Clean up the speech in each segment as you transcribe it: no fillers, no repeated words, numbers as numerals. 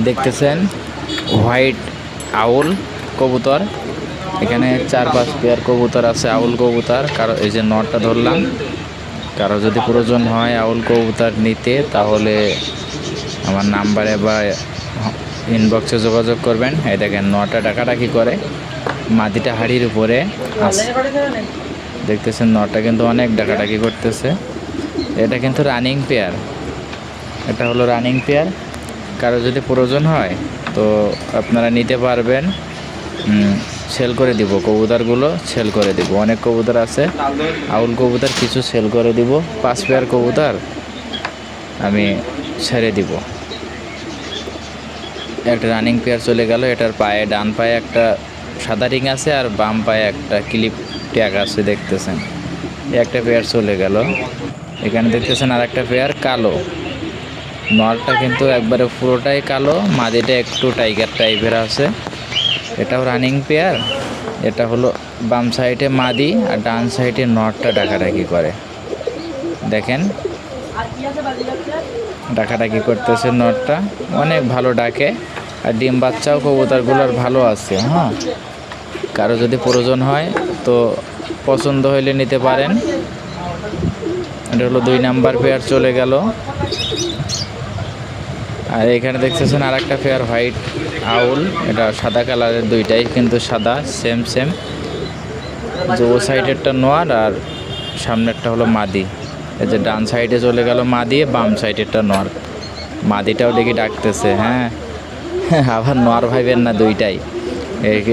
দেখতেছেন হোয়াইট আউল কবুতর। এখানে 4-5 পেয়ার কবুতর আছে আউল কবুতর। কারো এই যে নটটা ধরলাম, কারো যদি প্রয়োজন হয় আউল কবুতর নিতে তাহলে আমার নাম্বারে বা ইনবক্সে যোগাযোগ করবেন। এই দেখেন নটা ডাকাডাকি করে, মাদিটা হাড়ির উপরে আছে। দেখতেছেন নটা কিন্তু অনেক ডাকাডাকি করতেছে। এটা কিন্তু রানিং পেয়ার, এটা হলো রানিং পেয়ার। কারো যদি প্রয়োজন হয় তো আপনারা নিতে পারবেন। সেল করে দিব, কবুতরগুলো সেল করে দিব। অনেক কবুতর আছে আউল কবুতর, কিছু সেল করে দিব। 5 পেয়ার কবুতর আমি ছেড়ে দিব। একটা রানিং পেয়ার চলে গেল। এটার পায়ে, ডান পায়ে একটা সাদা রিং আছে আর বাম পায়ে একটা ক্লিপ ট্যাগ আছে। দেখতেছেন একটা পেয়ার চলে গেল। এখানে দেখতেছেন আর একটা পেয়ার কালো। নরটা কিন্তু একবারে পুরোটাই কালো, মাদিটা একটু টাইগার টাইপের আছে। এটাও রানিং পেয়ার। এটা হলো বাম সাইডে মাদি আর ডান সাইডে নরটা ডাকাডাকি করে। দেখেন ডাকাডাকি করতেছে নরটা, অনেক ভালো ডাকে। আর ডিম বাচ্চাও কবুতরগুলোর ভালো আছে। হ্যাঁ, কারো যদি প্রয়োজন হয় তো পছন্দ হইলে নিতে পারেন। এটা হলো 2 নাম্বার পেয়ার চলে গেল। আর এখানে দেখতেছেন আর একটা পেয়ার হোয়াইট আউল। এটা সাদা কালারের, দুইটাই কিন্তু সাদা, সেম সেম। যে ও সাইডেরটা নোয়ার আর সামনেরটা হলো মাদি। এই যে ডান সাইডে চলে গেল মাদি, বাম সাইডেরটা নোয়ার। মাদিটাও দেখি ডাকতেছে। হ্যাঁ, আবার নোয়ার ভাইবেন না, দুইটাই।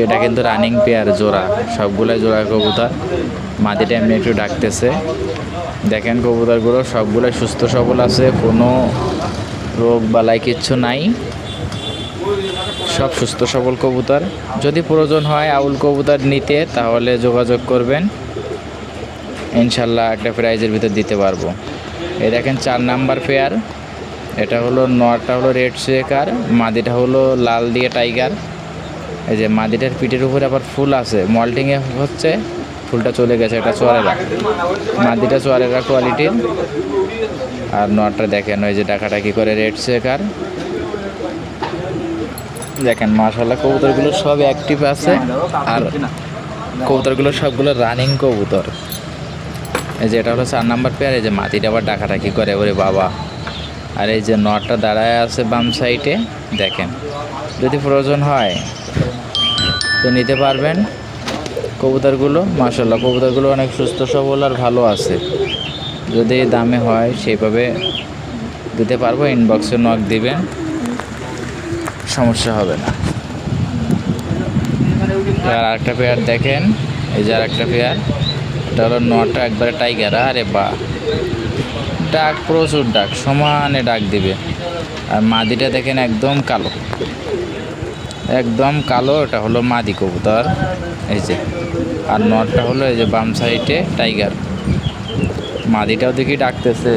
এটা কিন্তু রানিং পেয়ার জোড়া, সবগুলাই জোড়া কবুতর। মাদিটা এমনি একটু ডাকতেছে। দেখেন কবুতরগুলো সবগুলাই সুস্থ সবল আছে, কোনো রোগ বালাই কিচ্ছু নাই, সব সুস্থ সবল কবুতর। যদি প্রয়োজন হয় আউল কবুতর নিতে তাহলে যোগাযোগ করবেন, ইনশাল্লাহ একটা প্রাইজের ভিতর দিতে পারবো। এই দেখেন 4 নাম্বার পেয়ার। এটা হলো নরটা হলো রেড সুয়েকার, মাদিটা হলো লাল দিয়ে টাইগার। এই যে মাদিটার পিঠের উপরে আবার ফুল আছে, মল্টিংয়ে হচ্ছে, ফুলটা চলে গেছে। এটা চোয়ারেরা, মাদিটা চোয়ারেরা কোয়ালিটির। আর নরটা দেখেন ওই যে ডাকাডাকি করে, রেড সুয়েকার। দেখেন মাশাআল্লাহ কবুতরগুলো সব অ্যাক্টিভ আছে। আর কবুতরগুলো সবগুলো রানিং কবুতর। এই যে এটা হলো 4 নাম্বার পেয়ার। এই যে মাটিটা আবার ডাকাডাকি করে, ওরে বাবা। আর এই যে নটটা দাঁড়ায় আছে বাম সাইডে। দেখেন যদি প্রয়োজন হয় তো নিতে পারবেন কবুতরগুলো। মাশাআল্লাহ কবুতরগুলো অনেক সুস্থ সবল আর ভালো আছে। যদি দামে হয় সেইভাবে দিতে পারবো, ইনবক্সে নক দিবেন, সমস্যা হবে না। আর একটা পেয়ার দেখেন, এই যে আর একটা পেয়ার। এটা হলো নটা একবারে টাইগার। আরে বা, ডাক প্রচুর ডাক, সমানে ডাক দিবে। আর মাদিটা দেখেন একদম কালো, একদম কালো। এটা হলো মাদি কবুতর। এই যে আর নটটা হলো এই যে বাম সাইডে টাইগার। মাদিটাও দেখি ডাকতেছে।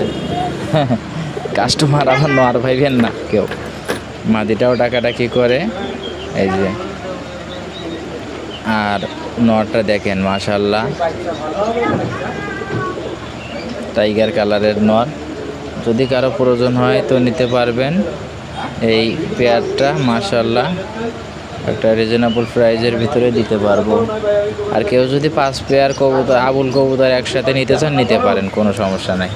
কাস্টমার আবার নর ভাইবেন না কেউ, মাদিটাও ডাকাডাকি করে। এই যে আর নরটা দেখেন মাশাআল্লাহ টাইগার কালারের নর। যদি কারো প্রয়োজন হয় তো নিতে পারবেন এই পেয়ারটা। মাশাআল্লাহ একটা রিজনেবল প্রাইজের ভিতরে দিতে পারবো। আর কেউ যদি 5 পেয়ার কবুতর আবুল কবুতর একসাথে নিতে চান নিতে পারেন, কোনো সমস্যা নাই।